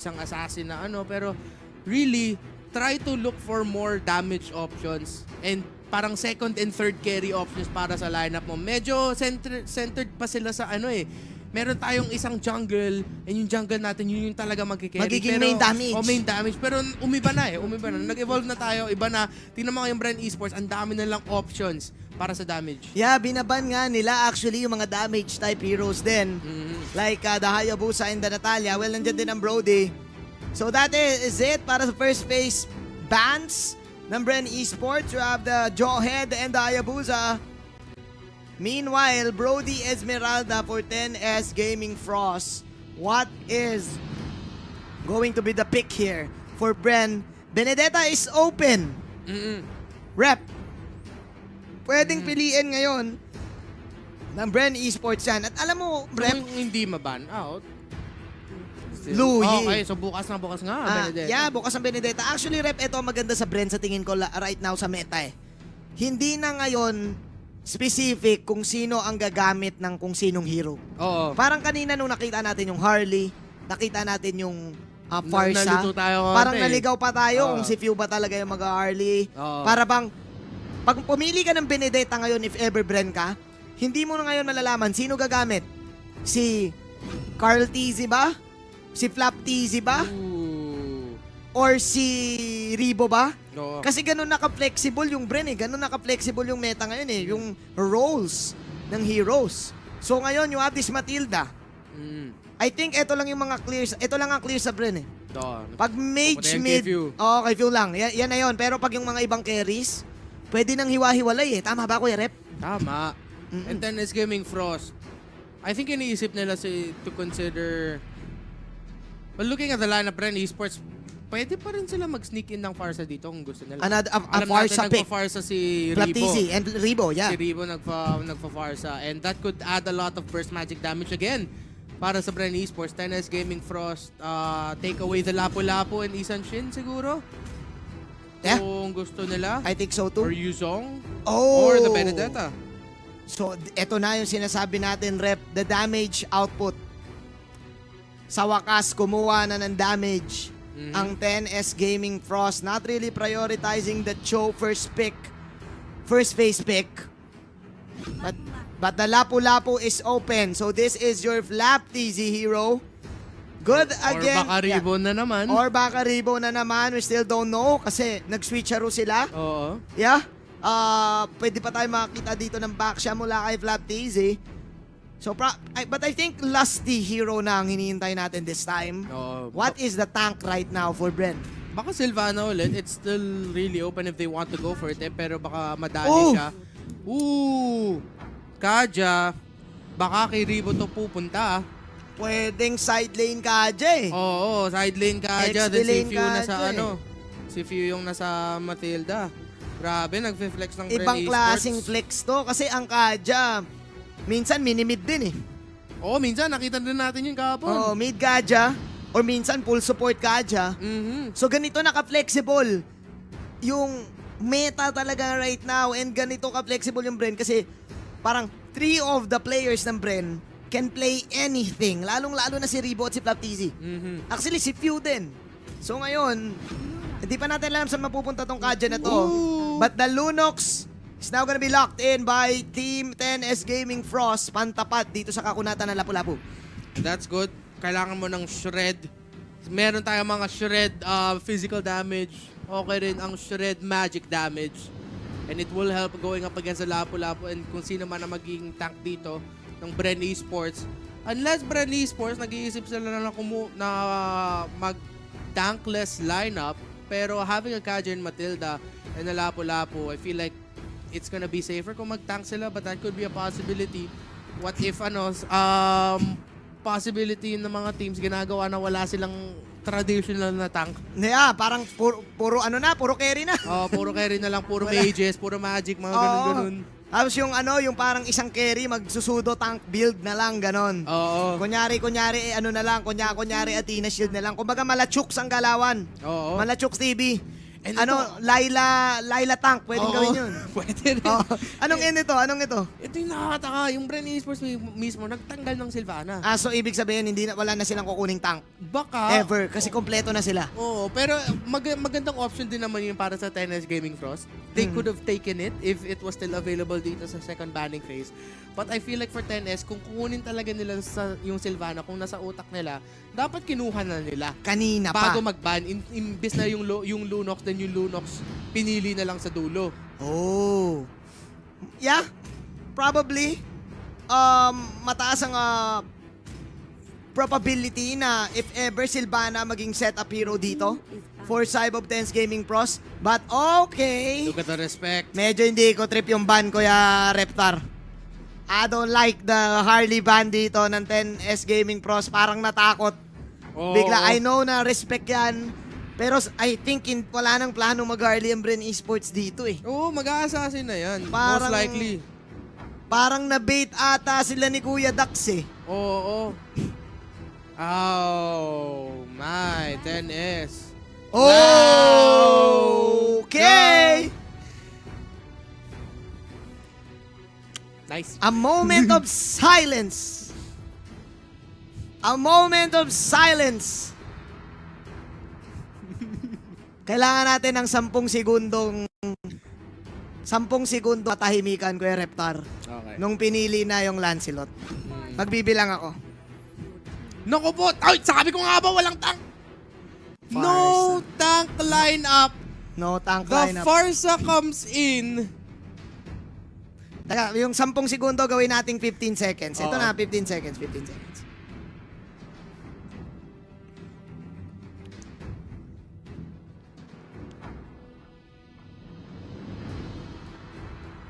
isang assassin na ano, pero really, try to look for more damage options and parang second and third carry options para sa lineup mo. Medyo centered pa sila sa ano eh. Meron tayong isang jungle, and yung jungle natin, yun yung talaga magkikerry. Magiging main damage. Main damage. Pero umiba na eh. Umiba na. Nag-evolve na tayo. Iba na. Tingnan mo yung Brand Esports, ang dami na lang options para sa damage. Yeah, binaban nga nila actually yung mga damage type heroes din. Like the Hayabusa and the Natalia. Well, nandiyan din ang Brody. So that is it para sa first phase bans ng Brand Esports. You have the Jawhead and the Hayabusa. Meanwhile, Brody Esmeralda for 10S Gaming Frost. What is going to be the pick here for Bren? Benedetta is open. Rep. Pwedeng piliin ngayon ng Bren Esports yan. At alam mo, Rep, Kung hindi maban out. Louie. Okay, so bukas nga, Benedetta. Yeah, bukas ang Benedetta. Actually, Rep, ito ang maganda sa Bren sa tingin ko right now sa meta eh. Hindi na ngayon specific kung sino ang gagamit ng kung sinong hero. Oo. Parang kanina nung nakita natin yung Harley, nakita natin yung Farsa. Nalito tayo Parang konti. naligaw pa tayo Oo. kung si Few ba talaga yung mag-Harley. Oo. Para bang, pag pumili ka ng Benedetta ngayon if ever Bren ka, hindi mo na ngayon malalaman sino gagamit. Si Carl Tizzy ba? Si Flap Tizzy ba? Ooh. Or si Ribo ba? Oo. Kasi ganun naka-flexible yung Bren eh. Ganun naka-flexible yung meta ngayon eh. Yung roles ng heroes. So ngayon, you have this Matilda. I think ito lang yung mga clears. Ito lang ang clear sa Bren eh. Pag mage Pupunta yan mid, kay Few. kay Few lang. Yan na yun. Pero pag yung mga ibang carries, pwede nang hiwa-hiwalay eh. Tama ba, Kuya Rep? Tama. And then it's Gaming Frost. I think iniisip nila to consider... Well, looking at the lineup Bren Esports, pwede pa rin sila mag-sneak in ng Farsa dito kung gusto nila. A Alam Farsa natin pick. nagpa-Farsa si Ribo. Flaptizi and Ribo, yeah. Si Ribo nagpa-Farsa. And that could add a lot of burst magic damage again para sa Bren Esports. 10S Gaming Frost, take away the Lapu-Lapu and Isan Shin siguro. Yeah. Kung gusto nila. I think so Or too. Yuzong. Oh! Or the Benedetta. So, ito na yung sinasabi natin, Rep. The damage output. Sa wakas, kumuha na ng damage ang 10S Gaming Frost. Not really prioritizing the Cho first phase pick. But the Lapu-Lapu is open. So, this is your Flaptizi hero. Good again. Or baka Ribo na naman. Or baka Ribo na naman. We still don't know kasi nag-switcharo sila. Oo. Yeah. Pwede pa tayo makakita dito ng backsha mula kay Flaptizi. So, but I think Lusty hero na ang hinihintay natin this time. Oo. What is the tank right now for Bren? Baka Sylvana ulit. It's still really open if they want to go for it. Pero baka madali Oh! siya. Ooh! Kaja. Baka kay Ribo to pupunta. Pwedeng side lane ka, Jay. Oo, side lane Kaja. Next Then si lane Few nasa Kaja eh. ano. Si Few yung nasa Matilda. Grabe, nagfe-flex ng Bren Ibang Esports. klaseng flex to kasi ang Kaja, minsan mini-mid din eh. Oo, minsan nakita din natin yung kahapon. Oo, mid Kaja, or minsan full support Kaja. So ganito naka-flexible yung meta talaga right now and ganito ka-flexible yung Bren kasi parang 3 of the players ng Bren can play anything. Lalong-lalo na si Ribo at si Flaptizi. Actually, si Few din. So ngayon, hindi pa natin alam saan mapupunta tong Kaja na to. Ooh. But the Lunox is now gonna be locked in by Team 10S Gaming Frost. Pantapat dito sa kakunatan ng Lapu-Lapu. That's good. Kailangan mo ng shred. Meron tayong mga shred physical damage. Okay rin ang shred magic damage. And it will help going up against the Lapu-Lapu and kung sino man ang magiging tank dito ng Bren Esports. Unless Bren Esports, nag-iisip sila na mag-tankless lineup. Pero having a Kaja and Matilda and a Lapu-Lapu, I feel like it's gonna be safer kung mag-tank sila, but that could be a possibility. What if possibility ng mga teams ginagawa na wala silang traditional na tank. Yeah, parang puro carry na. Puro carry na lang, puro mages, puro magic, mga Oo. ganun-ganun. Tapos yung yung parang isang carry, magsusudo tank build na lang, ganon. Oo. Kunyari, kunyari Athena Shield na lang. Kumbaga, malachuks ang galawan. Oo. Malachuks TV. And Laila Tank, pwedeng Oo, gawin yun. Pwede rin. Oh, anong ito? Anong ito? Ito yung nakakataka. Yung Bren Esports mismo, nagtanggal ng Sylvana. So ibig sabihin, wala na silang kukuning tank. Baka. Ever, kasi kompleto na sila. Oo, pero magandang option din naman yung para sa 10S Gaming Frost. They could have taken it if it was still available dito sa second banning phase. But I feel like for 10S, kung kukunin talaga nila yung Sylvana, kung nasa utak nila, dapat kinuha na nila. Kanina pa. Bago mag-ban, imbis na yung Lunox, then yung Lunox, pinili na lang sa dulo. Oh. Yeah, probably. Mataas ang probability na if ever Sylvana maging setup hero dito for Cybob 10's Gaming Pros. But okay. Look at the respect. Medyo hindi ko trip yung ban, Kuya Reptar. I don't like the Harley ban dito ng 10S Gaming Pros. Parang natakot. Oo. Bigla, I know na respect yan. Pero I think wala nang plano mag-Harley ang Bren Esports dito eh. Oo, mag-a-assassin na yan. Parang- Most likely. Parang na-bait ata sila ni Kuya Dax eh. Oo. Oh, my. 10S. Oh! Okay! Nice. A moment of silence. A moment of silence. Kailangan natin ng 10 segundong 10 segundo katahimikan, Kuya Reptar. Okay. Nung pinili na yung Lancelot. Magbibilang ako. Naku po! Ay, sabi ko nga ba walang tank? No tank lineup. No tank The lineup. Farsa comes in. Teka, yung 10 segundo gawin nating 15 seconds. Ito Oo. na, 15 seconds, 15 seconds.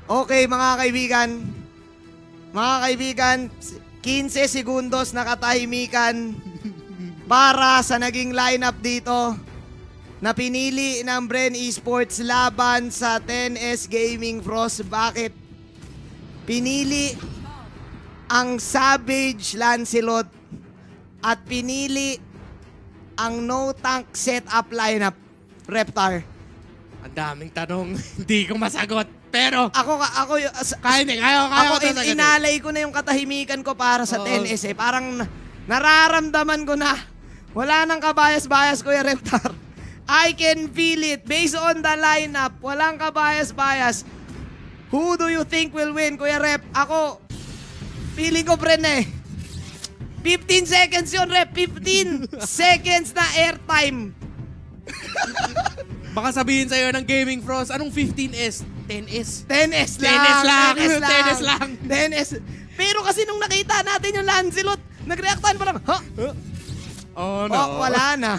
Okay, mga kaibigan. Mga kaibigan, 15 segundos na katahimikan para sa naging lineup dito na pinili ng Bren Esports laban sa 10S Gaming Frost. Bakit? Pinili ang Savage Lancelot at pinili ang no tank setup lineup. Reptar. Ang daming tanong. Hindi ko masagot. Pero, Ako kaya ko sasagutin. inalay ko na yung katahimikan ko para sa Oo. 10S eh. Parang nararamdaman ko na wala nang kabayas-bayas, Kuya Reptar. I can feel it based on the lineup. Walang kabayas-bayas. Who do you think will win, Kuya Rep? Ako, feeling ko Bren eh. 15 seconds yun, Rep. 15 seconds na airtime. Baka sabihin sa'yo ng Gaming Frost, anong 15S? 10S. 10S lang. 10S lang. 10S lang. 10S lang. 10S. Pero kasi nung nakita natin yung Lancelot, nag-reactan parang, ha? Oh, no. Oh, wala na.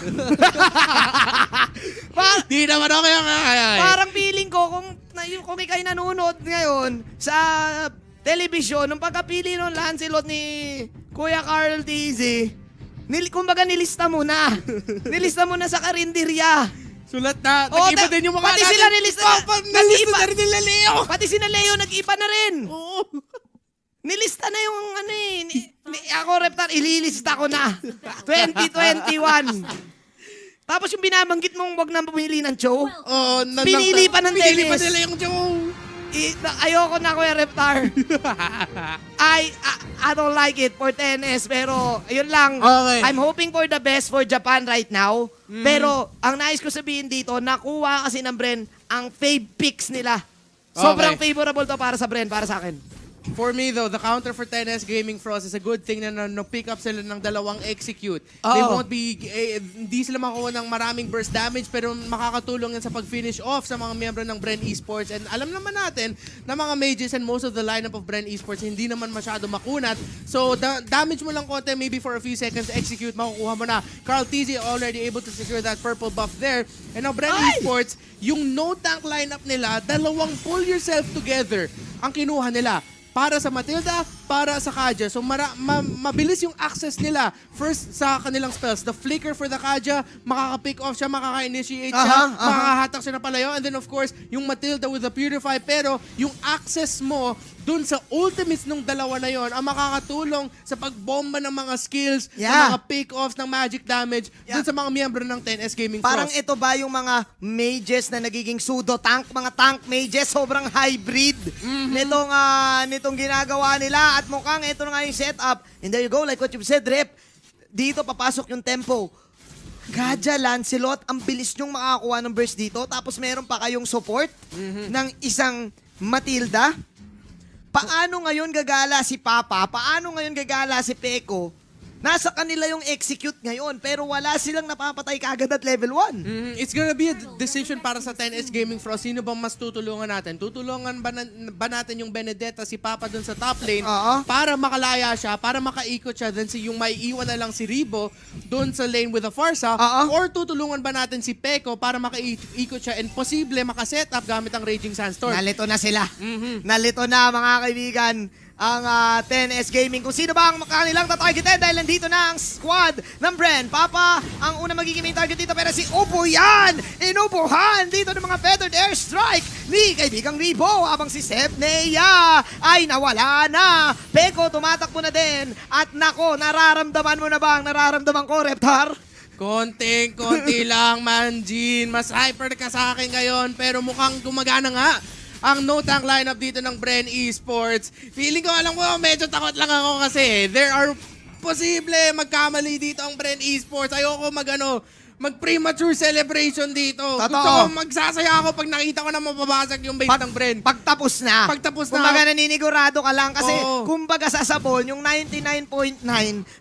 Di naman ako yung Parang feeling ko kung ikay nanonood ngayon sa television, nung pagkapili ng Lancelot ni Kuya Carl TZ, kumbaga nilista mo na. Nilista mo na sa karinderya. Sulat na. Oo, Nag-iba din yung mga pati sila nilista. Nalista Nag-iba. na rin nila Leo. Pati sina Leo nag-iba na rin. Oo. Nilista na yung ano eh. Ako, Reptar, ililista ko na. 2021. Tapos yung binabanggit mong wag na pumili ng Joe. Oh, Pinili pa ng Pinili pa tennis. nila yung Joe. Ayoko na, Kuya Reptar. I don't like it for 10S. Pero, yun lang. Okay. I'm hoping for the best for Japan right now. Pero, ang nais ko sabihin dito, nakuha kasi ng Bren ang fave picks nila. Sobrang Okay. favorable to para sa Bren, para sa akin. For me though, the counter for 10S Gaming Frost is a good thing na pick up sila ng dalawang execute. They Oo. won't be, hindi sila makuha ng maraming burst damage pero makakatulong yan sa pag-finish off sa mga miyembro ng Bren Esports. And alam naman natin na mga mages and most of the lineup of Bren Esports hindi naman masyado makunat. So damage mo lang konti, maybe for a few seconds, execute, makukuha mo na. Carl TZ already able to secure that purple buff there. And now Bren Esports, yung no tank lineup nila, dalawang pull yourself together ang kinuha nila. Para sa Matilda para sa Kaja. So mabilis yung access nila. First sa kanilang spells, the flicker for the Kaja, makaka-pick off siya, makaka-initiate siya, makakahatak siya na palayo. And then of course, yung Matilda with the Purify. Pero yung access mo dun sa ultimates nung dalawa na yon ang makakatulong sa pagbomba ng mga skills, ng mga pick-offs, ng magic damage dun sa mga miyembro ng 10S Gaming Frost. Parang ito ba yung mga mages na nagiging pseudo-tank, mga tank mages, sobrang hybrid nitong ginagawa nila at mukhang ito na nga yung setup. And there you go, like what you've said, Rep. Dito papasok yung tempo. Kaja, Lancelot, ang bilis nyong makakuha ng burst dito. Tapos meron pa kayong support ng isang Matilda. Paano ngayon gagala si Papa? Paano ngayon gagala si Peko? Nasa kanila yung execute ngayon, pero wala silang napapatay kagad at level 1. It's gonna be a decision para sa 10S Gaming Frost. Sino bang mas tutulungan natin? Tutulungan ba natin yung Benedetta, si Papa dun sa top lane para makalaya siya, para makaikot siya, then yung maiiwan na lang si Ribo dun sa lane with a Farsa? Or tutulungan ba natin si Peko para makaikot siya and posible makaset up gamit ang Raging Sandstorm? Nalito na sila. Nalito na mga kaibigan ang 10S Gaming. Kung sino ba ang kanilang tatargetin dahil nandito na ang squad ng Bren. Papa, ang una magiging main target dito pero si Upo yan! Inubuhan dito ng mga feathered airstrike ni kaibigang Ribo habang si Sepnea ay nawala na. Peko tumatakbo na din at nako, nararamdaman mo na ba ang nararamdaman ko, Reptar? Konti lang, Manjin. Mas hyper ka sa akin ngayon pero mukhang gumagana nga ang no-tank lineup dito ng Bren Esports. Feeling ko, alam ko, medyo takot lang ako kasi there are posible magkamali dito ang Bren Esports. Ayoko mag-premature celebration dito. Gusto ko magsasaya ako pag nakita ko na mababasag yung base ng Bren. Pagtapos na. Kumbaga naninigurado ka lang kasi kumbaga sa Sabon, yung 99.9,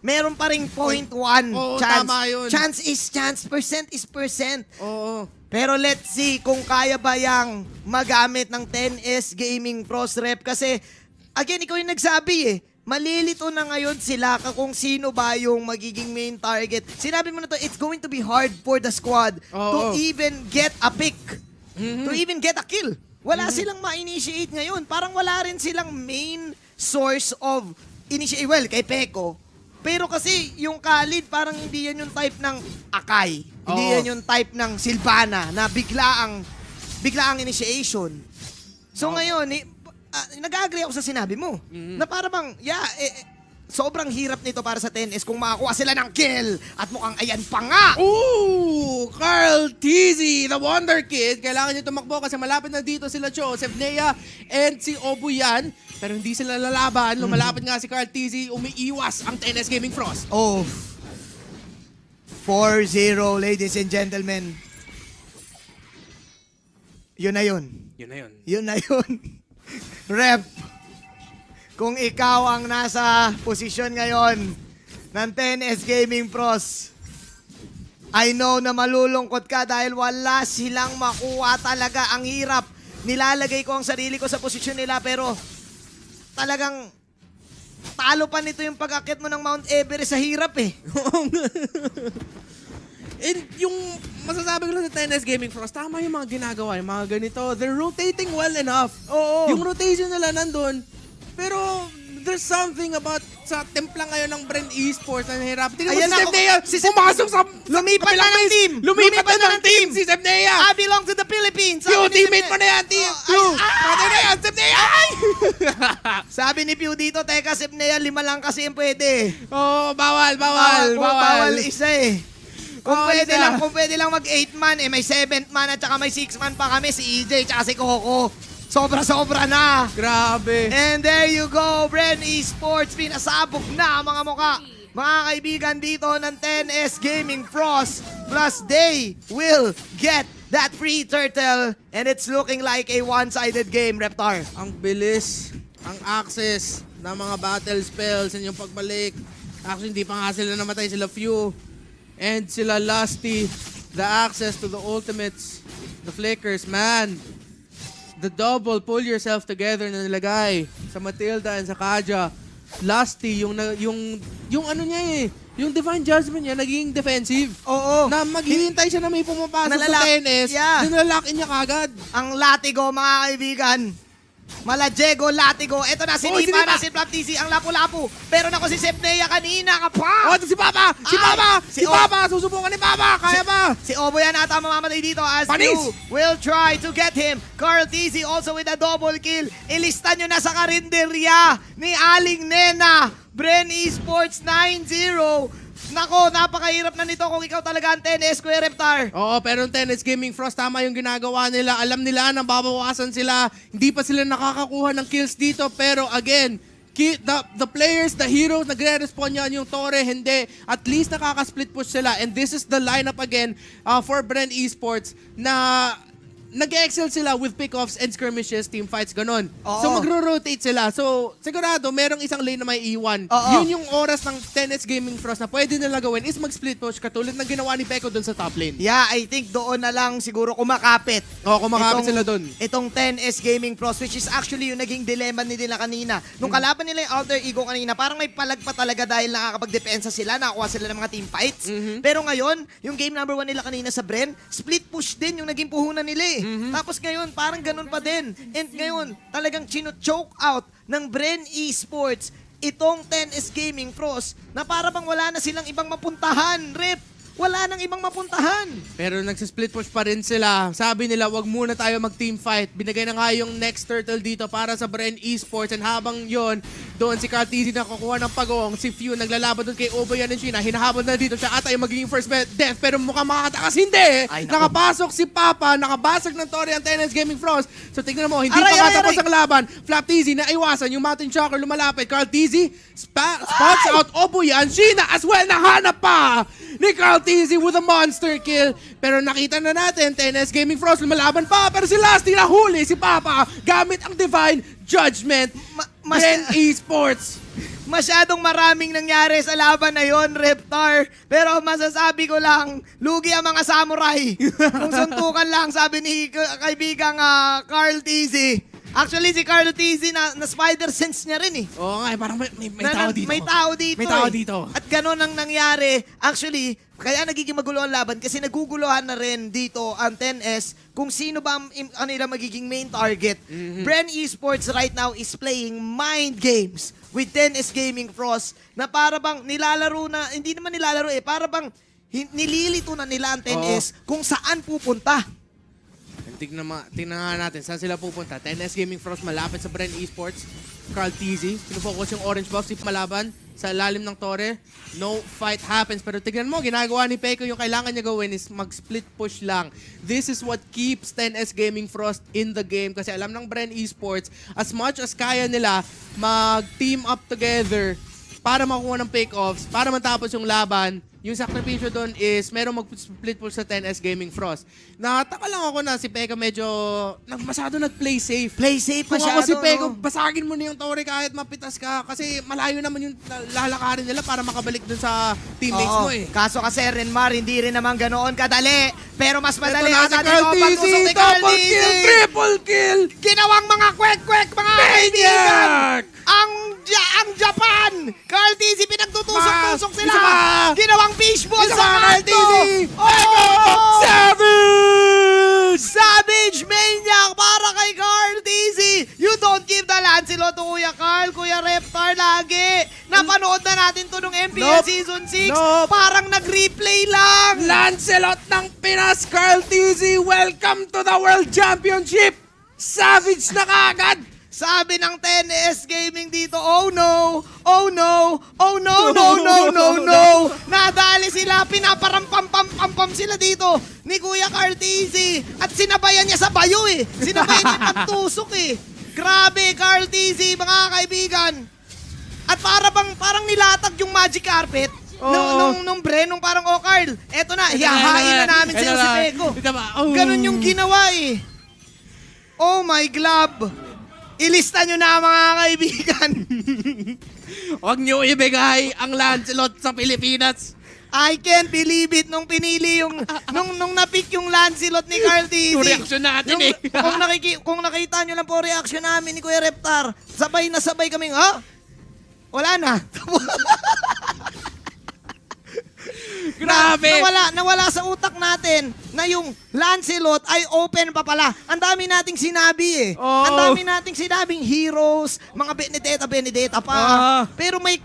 meron pa ring 0.1 chance. Tama yun. Chance is chance, percent is percent. Oo. Pero let's see kung kaya ba yang magamit ng 10S Gaming Frost Rep. Kasi, again, ikaw yung nagsabi malilito na ngayon sila kung sino ba yung magiging main target. Sinabi mo na to, it's going to be hard for the squad to even get a pick. To even get a kill. Wala silang ma-initiate ngayon. Parang wala rin silang main source of initiate. Well, kay Peko. Pero kasi yung Khalid, parang hindi yan yung type ng Akai. Hindi yan yung type ng Silvana na biglaang initiation. So ngayon, nag-agree ako sa sinabi mo. Na para bang, sobrang hirap nito para sa 10S kung makakuha sila ng kill. At mukhang ayan pa nga. Ooh! Carl Tizzy, the Wonder Kid. Kailangan niyo tumakbo kasi malapit na dito sila Joseph Nea and si Obuyan. Pero hindi sila lalaban. Lumalapit nga si Carl Tizzy. Umiiwas ang 10S Gaming Frost. 4-0, ladies and gentlemen. Yun na yun. Yun na yun. Rep, kung ikaw ang nasa posisyon ngayon ng 10S Gaming Pros, I know na malulungkot ka dahil wala silang makuha talaga. Ang hirap. Nilalagay ko ang sarili ko sa posisyon nila pero talagang talo pa nito yung pag-akit mo ng Mount Everest sa hirap And yung masasabi ko lang sa 10S Gaming Frost, tama yung mga ginagawa, yung mga ganito. They're rotating well enough. Yung rotation nila nandun. Pero there's something about sa templang ngayon ng Bren Esports na nahirap. Tingnan mo si Sepnea, pumasok sa lumipat na ng team. Lumipat na ng team si Sepnea. I belong to the Philippines. Pew, teammate mo na yan, team. Pew, pwede na yan, Sepnea. Sabi ni Pew dito, teka, Sepnea, 5 lang kasi yung pwede. Bawal isa Kung pwede lang mag 8 man, may 7th man at saka may 6 man pa kami, si EJ at si Coco. Sobra-sobra na. Grabe. And there you go, Bren Esports. Pinasabog na mga mukha. Mga kaibigan dito ng 10S Gaming Frost. Plus they will get that free turtle. And it's looking like a one-sided game, Reptar. Ang bilis, ang access ng mga battle spells and yung pagbalik. Actually, hindi pa nga sila namatay, sila Few. And sila Lusty. The access to the ultimates. The flickers, man. The double, pull yourself together na nilagay sa Matilda and sa Kaja. Lusty, yung ano niya yung Divine Judgment niya, naging defensive. Na maghihintay siya na may pumapasok sa 10S, nilalak niya kagad. Ang latigo, mga kaibigan. Malajego, Latigo. Ito na, Oh, sinipa sinipa. na si Flap TC, ang lapu-lapu. Pero nako si Sepnea kanina ka pa. Oh, ito si Papa! Si Ay, Papa! si Si Papa! Susubukan ni Papa! Kaya ba? Si Obo yan ata mamamatay dito as Panis! you will try to get him. Carl TC also with a double kill. Ilista nyo na sa karinderya ni Aling Nena. Bren Esports 9-0. Nako, napakahirap na nito kung ikaw talaga ang 10S, Kuya Reptar. Oo, pero yung Tennis Gaming Frost, tama yung ginagawa nila. Alam nila na babawasan sila. Hindi pa sila nakakakuha ng kills dito. Pero again, the players, the heroes, nagre-respond yan. Yung Torre, hindi. At least nakaka-split push sila. And this is the lineup again for Bren Esports na nag-excel sila with pickoffs and skirmishes, team fights, ganun. Oo. So magro-rotate sila. So sigurado, merong isang lane na may iwan. Oo. Yun yung oras ng 10S Gaming Frost na pwede nila gawin is mag-split push katulad ng ginawa ni Peko dun sa top lane. Yeah, I think doon na lang siguro kumakapit. Oo, kumakapit sila dun. Itong 10S Gaming Pros, which is actually yung naging dilemma nila kanina. Nung kalaban nila yung Alter Ego kanina, parang may palag pa talaga dahil nakakapag-depensa sila, nakakuha sila ng mga team fights. Pero ngayon, yung game number 1 nila kanina sa Bren, split push din yung naging puhunan nila eh. Tapos ngayon, parang ganun pa din. And ngayon, talagang chino-choke out ng Bren Esports itong 10S Gaming Pros na para bang wala na silang ibang mapuntahan, Rep. Wala nang ibang mapuntahan. Pero nagsisplit push pa rin sila. Sabi nila, wag muna tayo mag-team fight. Binigay na nga yung next turtle dito para sa Bren Esports. And habang yon, doon si Cartizzi nakakuha ng pagong. Si Few naglalaban doon kay Oboyan and Sheena. Hinahabol na dito siya ata yung magiging first death. Pero mukhang makatakas. Hindi! Ay, naku. Nakapasok si Papa. Nakabasag ng Torre ang Tennis Gaming Frost. So tignan mo, hindi Aray, pa aray, matapos aray. ang laban. Flap TZ na iwasan. Yung Mountain Shocker lumalapit. Cartizzi spots out Oboyan. Sheena as well. Nahanap pa ni Carl TZ with a monster kill. Pero nakita na natin, 10S Gaming Frost lumalaban pa. Pero si Lasty nahuli si Papa gamit ang Divine Judgment. Bren Esports. Masyadong maraming nangyari sa laban na yon, Reptar. Pero masasabi ko lang, lugi ang mga samurai. Kung suntukan lang, sabi ni kaibigang Carl TZ. Actually, si Carl TZ na spider sense niya rin eh. Oo nga, parang may tao dito. May tao dito. May tao eh. dito. At gano'n ang nangyari. Actually, kaya nagiging magulo ang laban kasi naguguluhan na rin dito ang 10S kung sino ba ang kanila magiging main target. Bren Esports right now is playing mind games with 10S Gaming Frost na para bang nilalaro na, hindi naman nilalaro eh, para bang nililito na nila ang 10S kung saan pupunta. Tingnan nga natin saan sila pupunta. 10S Gaming Frost malapit sa Bren Esports. Carl TZ, pinufocus yung orange box, si malaban sa lalim ng Torre. No fight happens. Pero tignan mo, ginagawa ni Peko, yung kailangan niya gawin is mag-split push lang. This is what keeps 10S Gaming Frost in the game. Kasi alam ng Bren Esports, as much as kaya nila mag-team up together para makuha ng pick-offs, para matapos yung laban, yung sakripisyo doon is merong mag-split push sa 10S Gaming Frost. Nakataka lang ako na si Peko medyo masyado nag-play safe. Play safe Kung masyado. ako si Peko, no? basagin mo na yung Torre kahit mapitas ka kasi malayo naman yung lalakarin nila para makabalik dun sa teammates Oo. mo eh. Kaso kasi Renmar, hindi rin naman ganoon kadali. Pero mas madali Ito na ang si ating Carl pagtusok TZ, ni Carl double TZ. kill, triple kill! Ginawang mga kwek-kwek, mga kaibigan. Maniac! Ang Japan! Carl TZ, pinagtutusok-tusok Ma! sila. Isa pa! Ginawang fishball Isa sa pa, mga Carl kanto. TZ! Oh! Savage! Savage Maniac para kay Carl TZ. You don't give the Lancelot to Kuya Carl, Kuya Reptar lagi. Napanood na natin to nung MPL Nope. Season 6. Nope. Parang nag-replay lang. Lancelot ng Pinas, Carl TZ, welcome to the World Championship! Savage na kagad! Sabi ng 10S Gaming dito, oh no, oh no, oh no, no, no, no, no. Nadali sila, pinaparampam-pam-pam sila dito ni Kuya Carl TZ. At sinabayan niya sa bayo eh. Sinabayan niya pagtusok eh. Grabe, Carl TZ, mga kaibigan. At parang nilatag yung magic carpet. Nung Bren, nung parang, oh Carl, eto na, hihahain na namin sa'yo si Peko. Ganun yung ginawa eh. Oh my glove. Ilista nyo na mga kaibigan. Huwag niyo ibigay ang Lancelot sa Pilipinas. I can't believe it nung pinili yung nung napick yung Lancelot ni Carl TZ. Yung reaction natin eh. Kung nakita nyo lang po reaction namin ni Kuya Reptar, sabay na sabay kaming, ha? Wala na. Grabe! Nawala sa utak natin na yung Lancelot ay open pa pala. Ang dami nating sinabi eh. Oo. Ang dami nating sinabing heroes, mga Benedetta pa. Pero may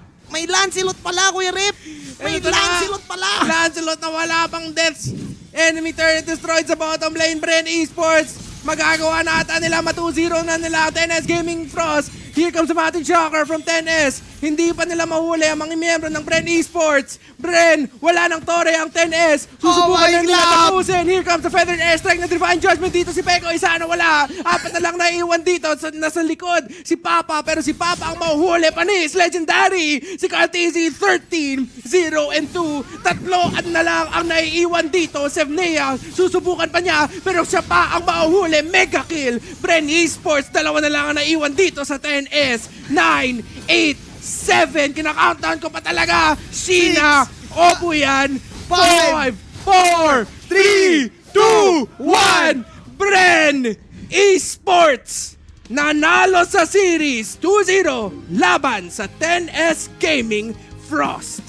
Lancelot pala, Kuya Rip. May Ito na. Lancelot pala. Lancelot na wala pang deaths. Enemy turret destroyed sa bottom lane. Bren Esports. Magagawa na ata nila. 2-0 na nila. 10S Gaming Frost. Here comes the Matic Shocker from 10S. Hindi pa nila mahuli ang mga miyembro ng Bren Esports. Bren, wala ng tore ang 10S. Susubukan Oh my na nila God! tapusin. Here comes the Feathered Airstrike na Divine Judgment dito. Si Peko, isa na wala. 4 na lang naiiwan dito. Nasa likod si Papa. Pero si Papa ang mahuhuli. Panis, Legendary. Si Cartesi, 13, 0 and 2. 3 na lang ang naiiwan dito. Sevnea, susubukan pa niya. Pero siya pa ang mahuhuli. Mega kill. Bren Esports, 2 na lang ang naiiwan dito sa 10S. 9, 8, 7, kinakountdown ko pa talaga. Sheena, Opo yan. 5, 4, 3, 2, 1. Bren Esports nanalo sa series 2-0 laban sa 10S Gaming Frost.